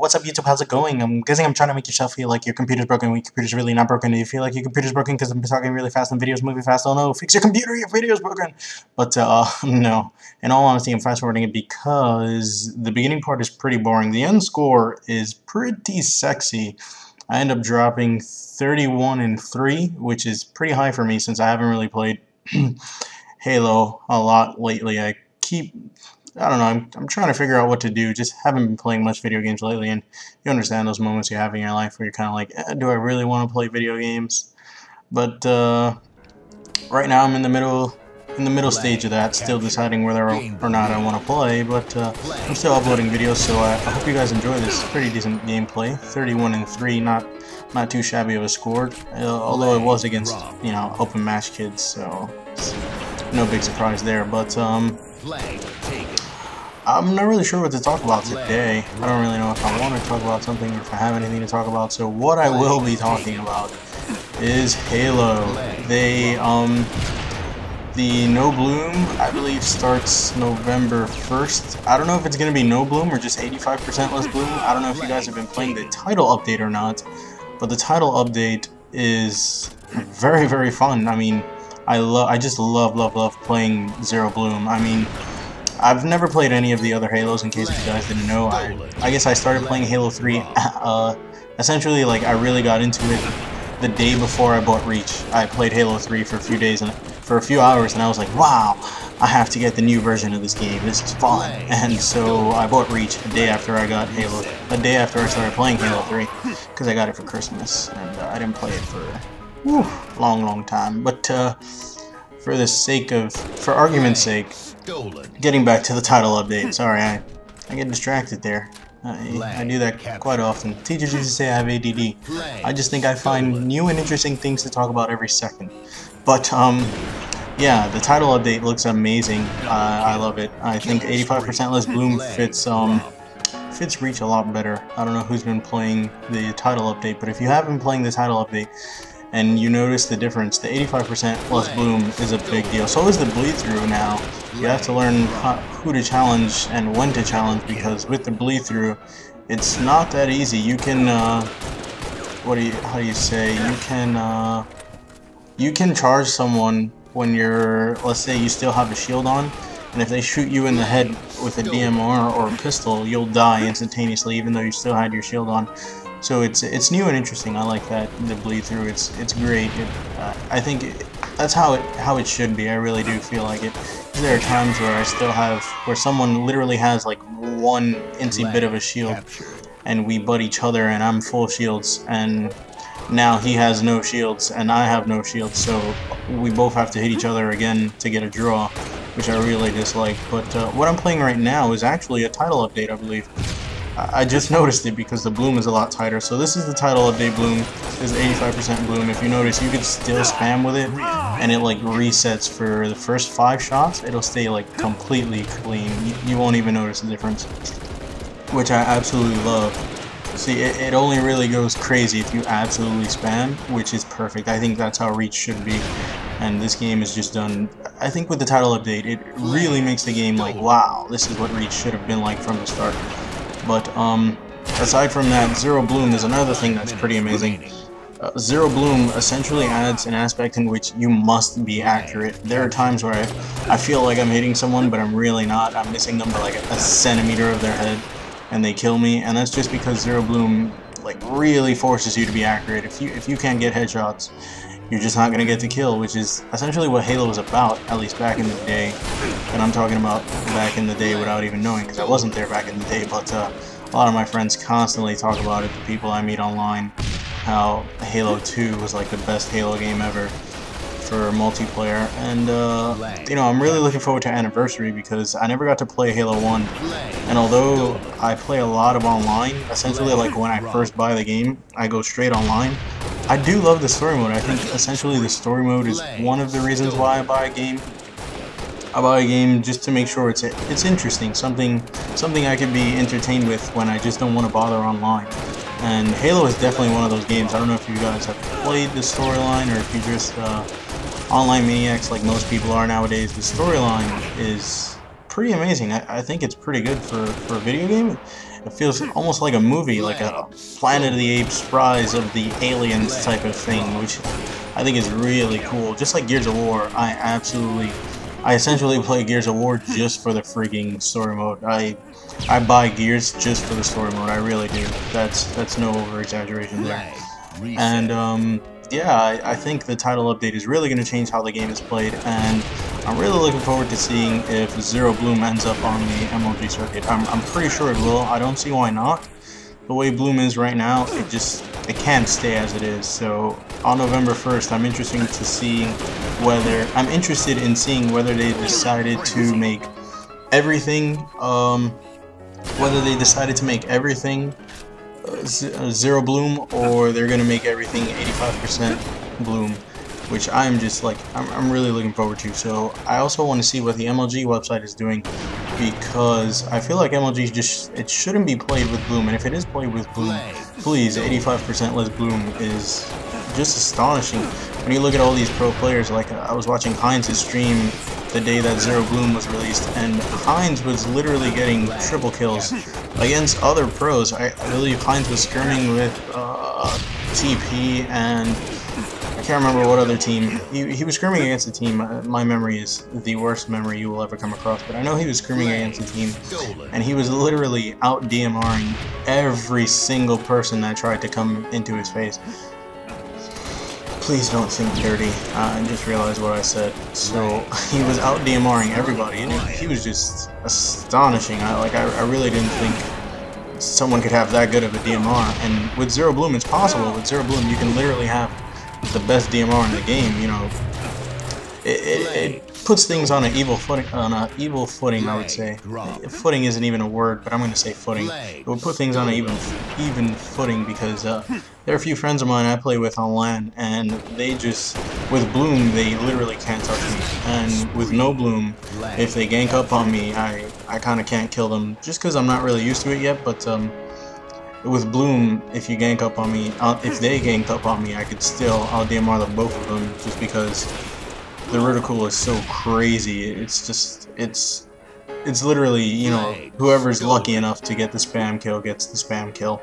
What's up, YouTube? How's it going? I'm guessing I'm trying to make yourself feel like your computer's broken when your computer's really not broken. Do you feel like your computer's broken because I'm talking really fast and videos moving fast? Oh no, fix your computer, your video's broken! But, no. In all honesty, I'm fast-forwarding it because the beginning part is pretty boring. The end score is pretty sexy. I end up dropping 31-3, which is pretty high for me since I haven't really played Halo a lot lately. I don't know, I'm trying to figure out what to do. Just haven't been playing much video games lately, and you understand those moments you have in your life where you're kind of like, do I really want to play video games? But right now I'm in the middle stage of that, still deciding whether or not I want to play, but I'm still uploading videos, so I hope you guys enjoy this pretty decent gameplay. 31-3, not too shabby of a score, although it was against, you know, open match kids, so no big surprise there, but I'm not really sure what to talk about today. I don't really know if I want to talk about something or if I have anything to talk about. So what I will be talking about is Halo. The No Bloom, I believe, starts November 1st. I don't know if it's going to be No Bloom or just 85% less bloom. I don't know if you guys have been playing the title update or not, but the title update is very, very fun. I mean, I just love playing Zero Bloom. I mean, I've never played any of the other Halos, in case you guys didn't know. I guess I started playing Halo 3, essentially, like, I really got into it the day before I bought Reach. I played Halo 3 for a few days, and for a few hours, and I was like, wow, I have to get the new version of this game, this is fun. And so I bought Reach a day after I got Halo, a day after I started playing Halo 3, because I got it for Christmas, and I didn't play it for a long time. But for argument's sake, getting back to the title update, sorry, I get distracted there. I do that quite often. Teachers used to say I have ADD. I just think I find new and interesting things to talk about every second. But, yeah, the title update looks amazing. I love it. I think 85% less bloom fits Reach a lot better. I don't know who's been playing the title update, but if you have been playing the title update, and you notice the difference, the 85% less bloom is a big deal. So is the bleed through now. You have to learn who to challenge and when to challenge, because with the bleed through, it's not that easy. You can, how do you say, you can charge someone when you're, let's say you still have a shield on, and if they shoot you in the head with a DMR or a pistol, you'll die instantaneously even though you still had your shield on. So it's new and interesting. I like that, the bleed through. It's great. I think that's how it should be. I really do feel like it. There are times where someone literally has like one incy bit of a shield, and we butt each other, and I'm full shields, and now he has no shields and I have no shields, so we both have to hit each other again to get a draw, which I really dislike. But what I'm playing right now is actually a title update, I believe. I just noticed it because the bloom is a lot tighter. So this is the title update bloom. This is 85% bloom. If you notice, you can still spam with it, and it like resets for the first 5 shots. It'll stay like completely clean. You won't even notice the difference, which I absolutely love. See, it only really goes crazy if you absolutely spam, which is perfect. I think that's how Reach should be, and this game is just done. I think with the title update, it really makes the game like, wow, this is what Reach should have been like from the start. But aside from that, Zero Bloom is another thing that's pretty amazing. Zero Bloom essentially adds an aspect in which you must be accurate. There are times where I feel like I'm hitting someone, but I'm really not. I'm missing them by like a centimeter of their head, and they kill me. And that's just because Zero Bloom like really forces you to be accurate. If you can't get headshots, you're just not gonna get the kill, which is essentially what Halo was about, at least back in the day. And I'm talking about back in the day without even knowing, because I wasn't there back in the day, but a lot of my friends constantly talk about it, the people I meet online, how Halo 2 was like the best Halo game ever for multiplayer. And you know, I'm really looking forward to Anniversary because I never got to play Halo 1, and although I play a lot of online, essentially like when I first buy the game, I go straight online. I do love the story mode. I think essentially the story mode is one of the reasons why I buy a game. I buy a game just to make sure it's interesting, something I can be entertained with when I just don't want to bother online. And Halo is definitely one of those games. I don't know if you guys have played the storyline or if you just online maniacs like most people are nowadays. The storyline is pretty amazing. I think it's pretty good for a video game. It feels almost like a movie, like a Planet of the Apes Rise of the Aliens type of thing, which I think is really cool. Just like Gears of War, I essentially play Gears of War just for the freaking story mode. I buy Gears just for the story mode. I really do. That's no over exaggeration there. And yeah, I think the title update is really going to change how the game is played, and I'm really looking forward to seeing if Zero Bloom ends up on the MLG circuit. I'm pretty sure it will. I don't see why not. The way Bloom is right now, it can't stay as it is. So on November 1st, I'm interested in seeing whether they decided to make everything Zero Bloom, or they're gonna make everything 85% Bloom, which I'm really looking forward to. So I also want to see what the MLG website is doing, because I feel like MLG it shouldn't be played with Bloom, and if it is played with Bloom, please, 85% less Bloom is just astonishing. When you look at all these pro players, like I was watching Heinz's stream the day that Zero Bloom was released, and Heinz was literally getting triple kills against other pros. I believe Heinz was skirming with TP, and I can't remember what other team. He was skirming against a team. My memory is the worst memory you will ever come across, but I know he was skirming against a team, and he was literally out DMRing every single person that tried to come into his face. Please don't think dirty. I just realized what I said. So he was out DMRing everybody, and he was just astonishing. I really didn't think someone could have that good of a DMR. And with Zero Bloom, it's possible. With Zero Bloom, you can literally have the best DMR in the game. You know, it puts things on an evil footing. I would say. Footing isn't even a word, but I'm going to say footing. It would put things on an even footing, because there are a few friends of mine I play with on LAN, and they just, with Bloom, they literally can't touch me. And with no Bloom, if they gank up on me, I kind of can't kill them, just because I'm not really used to it yet. But with Bloom, if you gank up on me, if they ganked up on me, I'll DMR the both of them, just because the reticle is so crazy. It's literally, you know, whoever's lucky enough to get the spam kill gets the spam kill.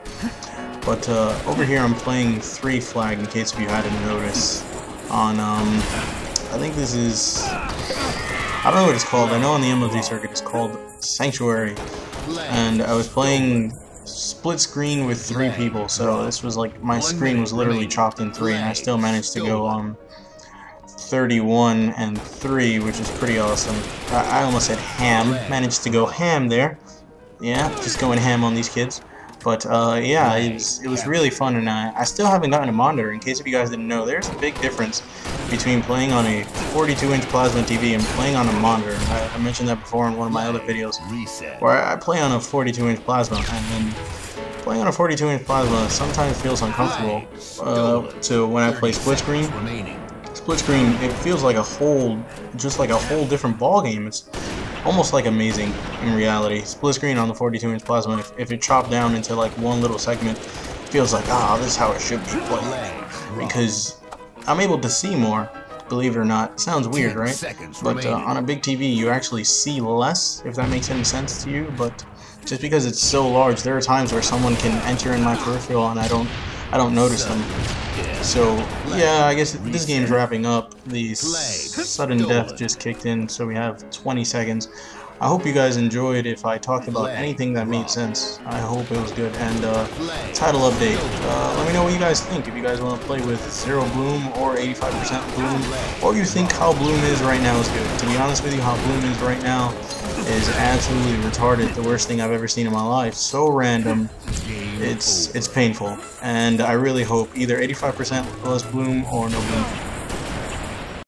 But over here I'm playing 3 flag, in case if you hadn't noticed, on I think this is, I don't know what it's called. I know on the MLG circuit it's called Sanctuary, and I was playing split screen with 3 people. So this was like, my screen was literally chopped in 3, and I still managed to go 31 and 3, which is pretty awesome. I almost said ham. Managed to go ham there. Yeah, just going ham on these kids. But yeah, it was really fun, and I still haven't gotten a monitor. In case if you guys didn't know, there's a big difference between playing on a 42-inch plasma TV and playing on a monitor. I mentioned that before in one of my other videos, where I play on a 42-inch plasma, and then playing on a 42-inch plasma sometimes feels uncomfortable to when I play split screen. Split screen, it feels like just like a whole different ball game. It's almost like amazing in reality. Split screen on the 42-inch plasma, if it chopped down into like one little segment, it feels like, this is how it should be played, because I'm able to see more, believe it or not. It sounds weird, right? But on a big TV, you actually see less, if that makes any sense to you. But just because it's so large, there are times where someone can enter in my peripheral and I don't notice them. So yeah, I guess this game's wrapping up. The sudden death just kicked in, so we have 20 seconds. I hope you guys enjoyed. If I talked about anything that made sense, I hope it was good. And title update. Let me know what you guys think. If you guys want to play with Zero Bloom or 85% Bloom, or you think how Bloom is right now is good. To be honest with you, how Bloom is right now is absolutely retarded. The worst thing I've ever seen in my life. So random. It's painful, and I really hope either 85% less Bloom or no Bloom.